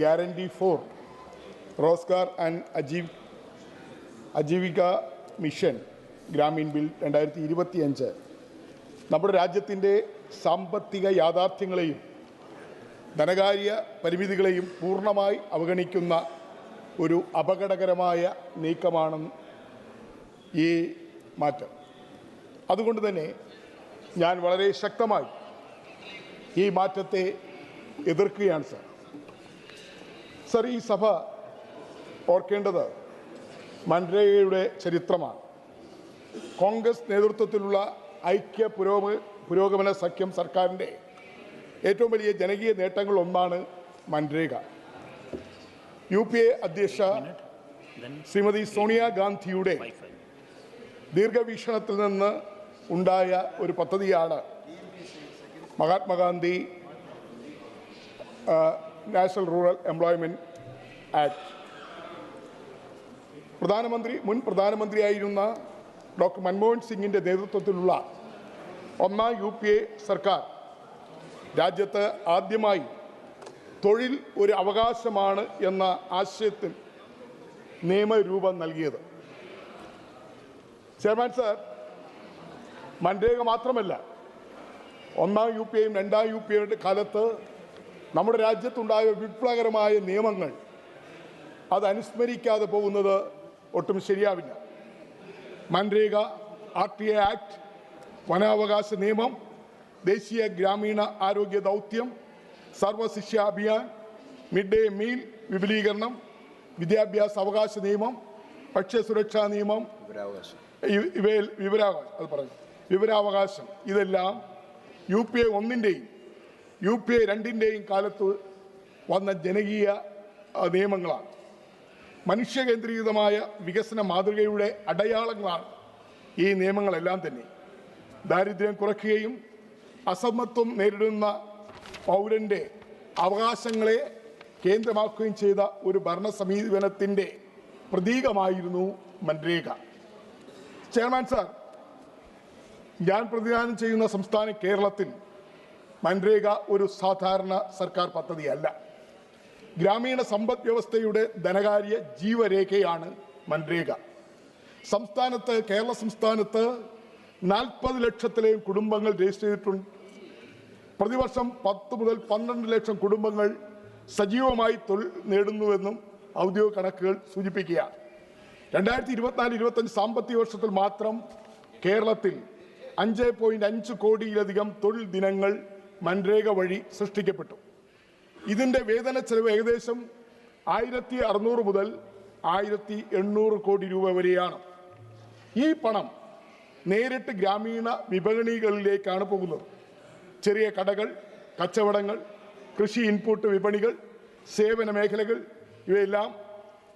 Guarantee for Roskar and Ajivika Mission Grameen bill 2025 നമ്മുടെ രാജ്യത്തിൻ്റെ സാമ്പത്തിക യാഥാർത്ഥ്യങ്ങളെയും ധനകാര്യ പരിമിതികളെയും പൂർണ്ണമായി അവഗണിക്കുന്ന ഒരു അപകടകരമായ നീക്കമാണ് ഈ മാറ്റം. അതുകൊണ്ട് തന്നെ ഞാൻ വളരെ ശക്തമായി ഈ മാറ്റത്തെ എതിർക്കുകയാണ് സർ. ഈ സഭ ഓർക്കേണ്ടത് മൻരേഗയുടെ ചരിത്രമാണ്. കോൺഗ്രസ് നേതൃത്വത്തിലുള്ള ഐക്യ പുരോഗമന സഖ്യം സർക്കാരിൻ്റെ ഏറ്റവും വലിയ ജനകീയ നേട്ടങ്ങളൊന്നാണ് മൻരേഗ. UPA അധ്യക്ഷ ശ്രീമതി സോണിയാഗാന്ധിയുടെ ദീർഘവീക്ഷണത്തിൽ നിന്ന് ഉണ്ടായ ഒരു പദ്ധതിയാണ് Mahatma Gandhi national rural employment act. മുൻ പ്രധാനമന്ത്രിയായിരുന്ന ഡോക്ടർ മൻമോഹൻ സിംഗിൻ്റെ നേതൃത്വത്തിലുള്ള ഒന്നാം UPA സർക്കാർ രാജ്യത്ത് ആദ്യമായി തൊഴിൽ ഒരു അവകാശമാണ് എന്ന ആശയത്തിൽ നിയമരൂപം നൽകിയത്. ചെയർമാൻ സർ, മൻരേഗ മാത്രമല്ല, ഒന്നാം UPAയും രണ്ടാം UPAയുടെ കാലത്ത് നമ്മുടെ രാജ്യത്തുണ്ടായ വിപ്ലവകരമായ നിയമങ്ങൾ അത് അനുസ്മരിക്കാതെ പോകുന്നത് ഒട്ടും ശരിയാവില്ല. മൻരേഗ, RTA ആക്ട്, വനാവകാശ നിയമം, ദേശീയ ഗ്രാമീണ ആരോഗ്യ ദൗത്യം, Sarva Shiksha Abhiyan, mid day meal വിപുലീകരണം, വിദ്യാഭ്യാസ അവകാശ നിയമം, ഭക്ഷ്യസുരക്ഷാ നിയമം, വിവരാവകാശം, ഇതെല്ലാം UPA 1-ൻ്റെയും UPA 2-ൻ്റെയും കാലത്ത് വന്ന ജനകീയ നിയമങ്ങളാണ്. മനുഷ്യകേന്ദ്രീകൃതമായ വികസന മാതൃകയുടെ അടയാളങ്ങളാണ് ഈ നിയമങ്ങളെല്ലാം തന്നെ. ദാരിദ്ര്യം കുറയ്ക്കുകയും അസമത്വം നേരിടുന്ന പൗരൻ്റെ അവകാശങ്ങളെ കേന്ദ്രമാക്കുകയും ചെയ്ത ഒരു ഭരണ സമീപനത്തിൻ്റെ പ്രതീകമായിരുന്നു മൻരേഗ. ചെയർമാൻ സാർ, ഞാൻ പ്രതിദാനം ചെയ്യുന്ന സംസ്ഥാന കേരളത്തിൽ മൻരേഗ ഒരു സാധാരണ സർക്കാർ പദ്ധതിയല്ല. ഗ്രാമീണ സമ്പദ് വ്യവസ്ഥയുടെ ധനകാര്യ ജീവരേഖയാണ് മൻരേഗ. കേരള സംസ്ഥാനത്ത് 40 ലക്ഷത്തിലെയും കുടുംബങ്ങൾ രജിസ്റ്റർ ചെയ്തിട്ടുണ്ട്. പ്രതിവർഷം 10 മുതൽ 12 ലക്ഷം കുടുംബങ്ങൾ സജീവമായി തൊഴിൽ നേടുന്നുവെന്നും ഔദ്യോഗിക കണക്കുകൾ സൂചിപ്പിക്കുകയാണ്. 2024-25 സാമ്പത്തിക വർഷത്തിൽ മാത്രം കേരളത്തിൽ 5.5 കോടിയിലധികം തൊഴിൽ ദിനങ്ങൾ മൻരേഗ വഴി സൃഷ്ടിക്കപ്പെട്ടു. ഇതിൻ്റെ വേതന ചെലവ് ഏകദേശം 1600 മുതൽ 1800 കോടി രൂപ വരെയാണ്. ഈ പണം നേരിട്ട് ഗ്രാമീണ വിപണികളിലേക്കാണ് പോകുന്നത്. ചെറിയ കടകൾ, കച്ചവടങ്ങൾ, കൃഷി ഇൻപുട്ട് വിപണികൾ, സേവന മേഖലകൾ, ഇവയെല്ലാം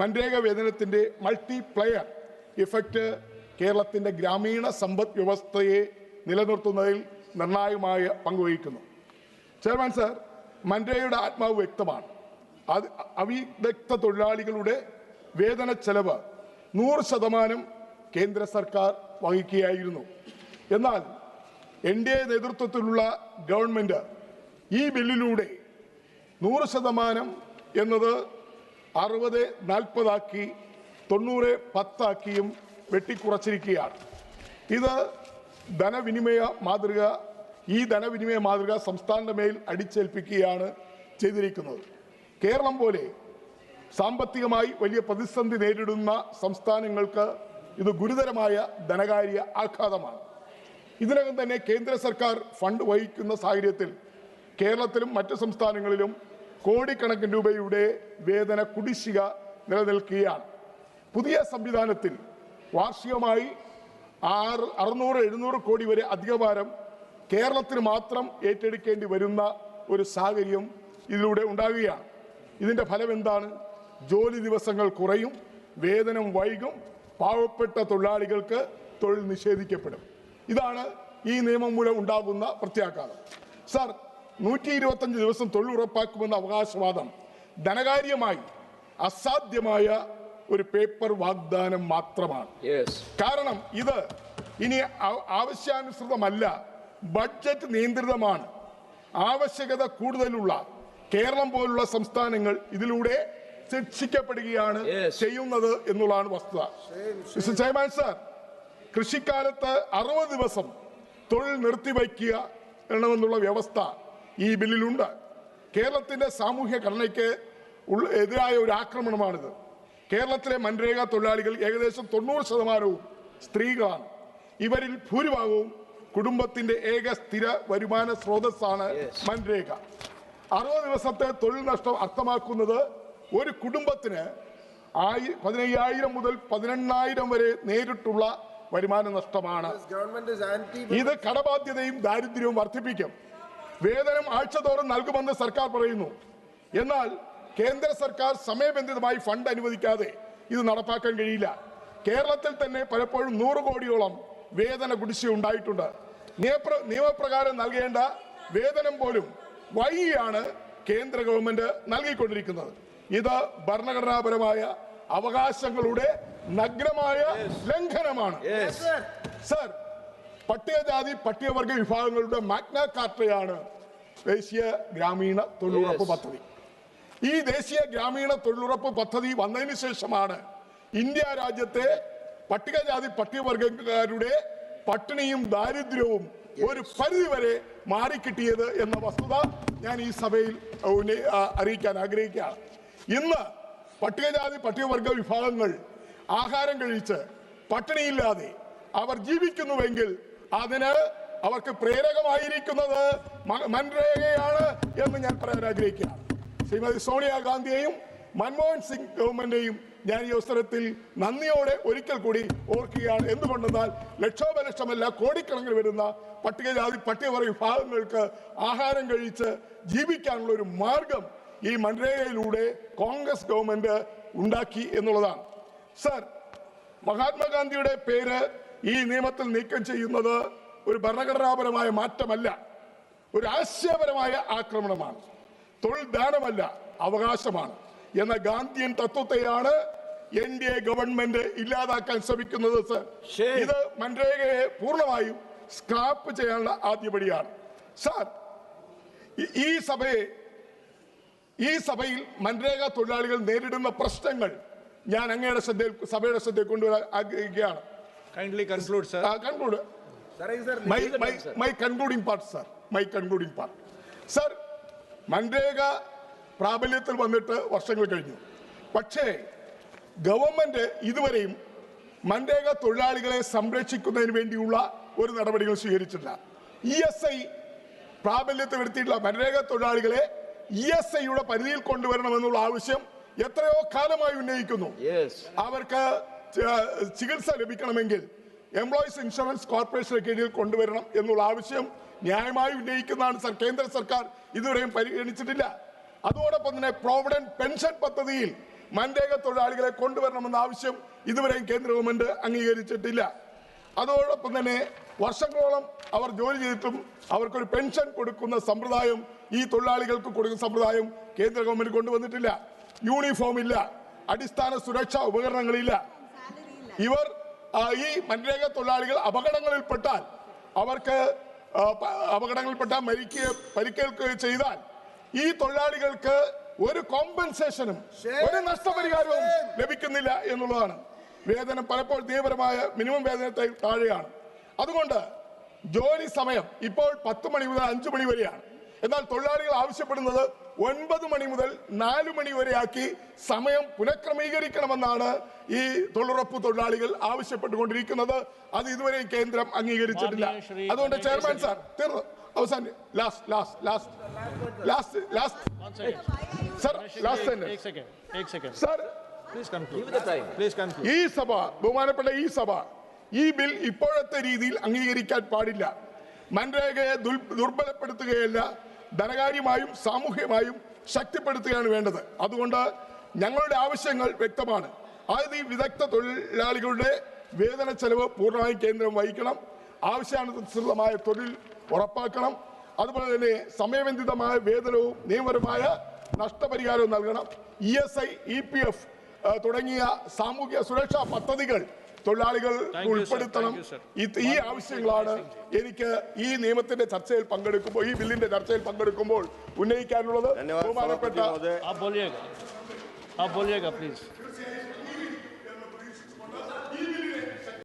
മൻരേഗ വേതനത്തിൻ്റെ മൾട്ടിപ്ലയർ ഇഫക്റ്റ് കേരളത്തിൻ്റെ ഗ്രാമീണ സമ്പദ് വ്യവസ്ഥയെ നിലനിർത്തുന്നതിൽ നിർണായകമായ പങ്കുവഹിക്കുന്നു. ചെയർമാൻ സാർ, മൻരേഗയുടെ ആത്മാവ് വ്യക്തമാണ്. അവിദഗ്ധ തൊഴിലാളികളുടെ വേതന ചെലവ് 100% കേന്ദ്ര സർക്കാർ വഹിക്കുകയായിരുന്നു. എന്നാൽ NDA നേതൃത്വത്തിലുള്ള ഗവൺമെൻറ് ഈ ബില്ലിലൂടെ 100% എന്നത് 60-40 90-10 വെട്ടിക്കുറച്ചിരിക്കുകയാണ്. ഈ ധനവിനിമയ മാതൃക സംസ്ഥാനങ്ങളുടെ മേൽ അടിച്ചേൽപ്പിക്കുകയാണ് ചെയ്തിരിക്കുന്നത്. കേരളം പോലെ സാമ്പത്തികമായി വലിയ പ്രതിസന്ധി നേരിടുന്ന സംസ്ഥാനങ്ങൾക്ക് ഇത് ഗുരുതരമായ ധനകാര്യ ആഘാതമാണ്. ഇതിനകം തന്നെ കേന്ദ്ര സർക്കാർ ഫണ്ട് വഹിക്കുന്ന സാഹചര്യത്തിൽ കേരളത്തിലും മറ്റ് സംസ്ഥാനങ്ങളിലും കോടിക്കണക്കിന് രൂപയുടെ വേതന കുടിശ്ശിക നിലനിൽക്കുകയാണ്. പുതിയ സംവിധാനത്തിൽ വാർഷികമായി 600-700 കോടി വരെ അധികഭാരം കേരളത്തിന് മാത്രം ഏറ്റെടുക്കേണ്ടി വരുന്ന ഒരു സാഹചര്യം ഇതിലൂടെ ഉണ്ടാകുകയാണ്. ഇതിൻ്റെ ഫലം എന്താണ്? ജോലി ദിവസങ്ങൾ കുറയും, വേതനം വൈകും, പാവപ്പെട്ട തൊഴിലാളികൾക്ക് തൊഴിൽ നിഷേധിക്കപ്പെടും. ഇതാണ് ഈ നിയമം മൂലം ഉണ്ടാകുന്ന പ്രത്യാഘാതം. സാർ, 125 ദിവസം തൊഴിൽ ഉറപ്പാക്കുമെന്ന അവകാശവാദം ധനകാര്യമായി അസാധ്യമായ ഒരു പേപ്പർ വാഗ്ദാനം മാത്രമാണ്. കാരണം ഇത് ഇനി ആവശ്യാനുസൃതമല്ല, ബഡ്ജറ്റ് നിയന്ത്രിതമാണ്. ആവശ്യകത കൂടുതലുള്ള കേരളം പോലുള്ള സംസ്ഥാനങ്ങൾ ഇതിലൂടെ ശിക്ഷിക്കപ്പെടുകയാണ് ചെയ്യുന്നത് എന്നുള്ളതാണ് വസ്തുത. മിസ്റ്റർ ചെയർമാൻ സാർ, കൃഷിക്കാലത്ത് 60 ദിവസം തൊഴിൽ നിർത്തിവയ്ക്കുക എന്നുള്ളവ്യവസ്ഥ ഈ ബില്ലിലുണ്ട്. കേരളത്തിന്റെ സാമൂഹ്യ ഘടനയ്ക്ക് എതിരായ ഒരു ആക്രമണമാണിത്. കേരളത്തിലെ മൻരേഗ തൊഴിലാളികൾ ഏകദേശം 90% സ്ത്രീകളാണ്. ഇവരിൽ ഭൂരിഭാഗവും കുടുംബത്തിന്റെ ഏക സ്ഥിര വരുമാന സ്രോതസ്സാണ് മൻരേഗ. 60 ദിവസത്തെ തൊഴിൽ നഷ്ടം അർത്ഥമാക്കുന്നത് ഒരു കുടുംബത്തിന് 15,000 മുതൽ 18,000 വരെ നേരിട്ടുള്ള വരുമാന നഷ്ടമാണ്. ഇത് കടബാധ്യതയും ദാരിദ്ര്യവും വർദ്ധിപ്പിക്കും. വേതനം ആഴ്ചതോറും നൽകുമെന്ന് സർക്കാർ പറയുന്നു. എന്നാൽ കേന്ദ്ര സർക്കാർ സമയബന്ധിതമായി ഫണ്ട് അനുവദിക്കാതെ ഇത് നടപ്പാക്കാൻ കഴിയില്ല. കേരളത്തിൽ തന്നെ പലപ്പോഴും 100 കോടിയോളം വേതന കുടിശ്ശിക ഉണ്ടായിട്ടുണ്ട്. നിയമപ്രകാരം നൽകേണ്ട വേതനം പോലും വൈകിയാണ് കേന്ദ്ര ഗവൺമെന്റ് നൽകിക്കൊണ്ടിരിക്കുന്നത്. ഇത് ഭരണഘടനാപരമായ അവകാശങ്ങളുടെ നഗ്നമായ ലംഘനമാണ്. സർ, പട്ടികജാതി പട്ടികവർഗ വിഭാഗങ്ങളുടെ മാഗ്ന കാർട്ടയാണ് ദേശീയ ഗ്രാമീണ തൊഴിലുറപ്പ് പദ്ധതി. ഈ ദേശീയ ഗ്രാമീണ തൊഴിലുറപ്പ് പദ്ധതി വന്നതിന് ശേഷമാണ് ഇന്ത്യ രാജ്യത്തെ പട്ടികജാതി പട്ടികവർഗക്കാരുടെ പട്ടിണിയും ദാരിദ്ര്യവും ഒരു പരിധിവരെ മാറിക്കിട്ടിയത് എന്ന വസ്തുത ഞാൻ ഈ സഭയിൽ അറിയിക്കാൻ ആഗ്രഹിക്കുകയാണ്. ഇന്ന് പട്ടികജാതി പട്ടികവർഗ വിഭാഗങ്ങൾ ആഹാരം കഴിച്ച് പട്ടിണിയില്ലാതെ അവർ ജീവിക്കുന്നുവെങ്കിൽ അതിന് അവർക്ക് പ്രേരകമായിരിക്കുന്നത് മൻരേഗയാണ് എന്ന് ഞാൻ പറയാൻ ആഗ്രഹിക്കുകയാണ്. ശ്രീമതി സോണിയാഗാന്ധിയെയും മൻമോഹൻ സിംഗ് ഗവൺമെന്റിനെയും ഞാൻ ഈ അവസരത്തിൽ നന്ദിയോടെ ഒരിക്കൽ കൂടി ഓർക്കുകയാണ്. എന്തുകൊണ്ടെന്നാൽ ലക്ഷോപലക്ഷമല്ല കോടിക്കണക്കിന് വരുന്ന പട്ടികജാതി പട്ടികവർഗ വിഭാഗങ്ങൾക്ക് ആഹാരം കഴിച്ച് ജീവിക്കാനുള്ള ഒരു മാർഗം ഈ മൻരേഗയിലൂടെ കോൺഗ്രസ് ഗവൺമെന്റ് ഉണ്ടാക്കി എന്നുള്ളതാണ്. സർ, മഹാത്മാഗാന്ധിയുടെ പേര് ഈ നിയമത്തിൽ നീക്കം ചെയ്യുന്നത് ഒരു ഭരണഘടനാപരമായ മാറ്റമല്ല, ഒരു ആശയപരമായ ആക്രമണമാണ്. തൊഴിൽ ദാനമല്ല, അവകാശമാണ് എന്ന ഗാന്ധിയൻ തത്വത്തെയാണ് NDA ഗവൺമെന്റ് ഇല്ലാതാക്കാൻ ശ്രമിക്കുന്നത്. സർ, ഇത് മൻരേഗയെ പൂർണ്ണമായും സ്ക്രാപ്പ് ചെയ്യാനുള്ള ആദ്യപടിയാണ്. സർ, ഈ സഭയിൽ മൻരേഗ തൊഴിലാളികൾ നേരിടുന്ന പ്രശ്നങ്ങൾ ഞാൻ അങ്ങയുടെ സഭയുടെ ശ്രദ്ധയിൽ കൊണ്ടുവരാൻ ആഗ്രഹിക്കുകയാണ്. My concluding part, sir. Sir, MNREGA പ്രാബല്യത്തിൽ വന്നിട്ട് വർഷങ്ങൾ കഴിഞ്ഞു. പക്ഷേ ഗവൺമെന്റ് ഇതുവരെയും മൻരേഗ തൊഴിലാളികളെ സംരക്ഷിക്കുന്നതിന് വേണ്ടിയുള്ള ഒരു നടപടികൾ സ്വീകരിച്ചിട്ടില്ല. ESI പ്രാബല്യത്തിൽ വരുത്തിയിട്ടുള്ള മൻരേഗ തൊഴിലാളികളെ ESIയുടെ പരിധിയിൽ കൊണ്ടുവരണമെന്നുള്ള ആവശ്യം എത്രയോ കാലമായി ഉന്നയിക്കുന്നു. അവർക്ക് ചികിത്സ ലഭിക്കണമെങ്കിൽ എംപ്ലോയീസ് ഇൻഷുറൻസ് കോർപ്പറേഷന് കീഴിൽ കൊണ്ടുവരണം എന്നുള്ള ആവശ്യം ന്യായമായി ഉന്നയിക്കുന്നതാണ്. സർ, കേന്ദ്ര സർക്കാർ ഇതുവരെയും പരിഗണിച്ചിട്ടില്ല. അതോടൊപ്പം തന്നെ പ്രോവിഡന്റ് പെൻഷൻ പദ്ധതിയിൽ മൻരേഗ തൊഴിലാളികളെ കൊണ്ടുവരണമെന്ന ആവശ്യം ഇതുവരെയും കേന്ദ്ര ഗവൺമെന്റ് അംഗീകരിച്ചിട്ടില്ല. അതോടൊപ്പം തന്നെ വർഷങ്ങളോളം അവർ ജോലി ചെയ്തിട്ടും അവർക്കൊരു പെൻഷൻ കൊടുക്കുന്ന സമ്പ്രദായം, ഈ തൊഴിലാളികൾക്ക് കൊടുക്കുന്ന സമ്പ്രദായം കേന്ദ്ര ഗവൺമെന്റ് കൊണ്ടുവന്നിട്ടില്ല. യൂണിഫോം ഇല്ല, അടിസ്ഥാന സുരക്ഷാ ഉപകരണങ്ങളില്ല. ഇവർ ഈ മൻരേഗ തൊഴിലാളികൾ അപകടങ്ങളിൽപ്പെട്ടാൽ പരിക്കേൽക്കുകയോ ചെയ്താൽ ഈ തൊഴിലാളികൾക്ക് ഒരു കോമ്പൻസേഷനും ഒരു നഷ്ടപരിഹാരവും ലഭിക്കുന്നില്ല എന്നുള്ളതാണ്. വേതനം പലപ്പോഴും നിയമപരമായ മിനിമം വേതനത്തിൽ താഴെയാണ്. അതുകൊണ്ട് ജോലി സമയം ഇപ്പോൾ 10 മണി മുതൽ 5 മണി വരെയാണ്. എന്നാൽ തൊഴിലാളികൾ ആവശ്യപ്പെടുന്നത് 9 മണി മുതൽ 4 മണി വരെയാക്കി സമയം പുനഃക്രമീകരിക്കണമെന്നാണ് ഈ തൊഴിലുറപ്പ് തൊഴിലാളികൾ ആവശ്യപ്പെട്ടുകൊണ്ടിരിക്കുന്നത്. അത് ഇതുവരെയും കേന്ദ്രം അംഗീകരിച്ചിട്ടില്ല. അതുകൊണ്ട് ചെയർമാൻ സാർ, അവസാനം ഈ സഭ, ബഹുമാനപ്പെട്ട ഈ സഭ ഈ ബിൽ ഇപ്പോഴത്തെ രീതിയിൽ അംഗീകരിക്കാൻ പാടില്ല. മൻരേഗയെ ദുർബലപ്പെടുത്തുകയല്ല, ധനകാര്യമായും സാമൂഹ്യമായും ശക്തിപ്പെടുത്തുകയാണ് വേണ്ടത്. അതുകൊണ്ട് ഞങ്ങളുടെ ആവശ്യങ്ങൾ വ്യക്തമാണ്. അതായത് ഈ വിദഗ്ധ തൊഴിലാളികളുടെ വേതന ചെലവ് പൂർണ്ണമായും കേന്ദ്രം വഹിക്കണം, ആവശ്യാനുസൃതമായ തൊഴിൽ ഉറപ്പാക്കണം, അതുപോലെ തന്നെ സമയബന്ധിതമായ വേതനവും നിയമപരമായ നഷ്ടപരിഹാരവും നൽകണം. ESI, EPF തുടങ്ങിയ സാമൂഹ്യ സുരക്ഷാ പദ്ധതികൾ തൊഴിലാളികൾ ഉൾപ്പെടുത്തണം. ഈ ആവശ്യങ്ങളാണ് എനിക്ക് ഈ നിയമത്തിന്റെ ചർച്ചയിൽ പങ്കെടുക്കുമ്പോൾ, ഈ ബില്ലിന്റെ ചർച്ചയിൽ പങ്കെടുക്കുമ്പോൾ ഉന്നയിക്കാനുള്ളത്. ബഹുമാനപ്പെട്ട आप बोलिएगा प्लीज.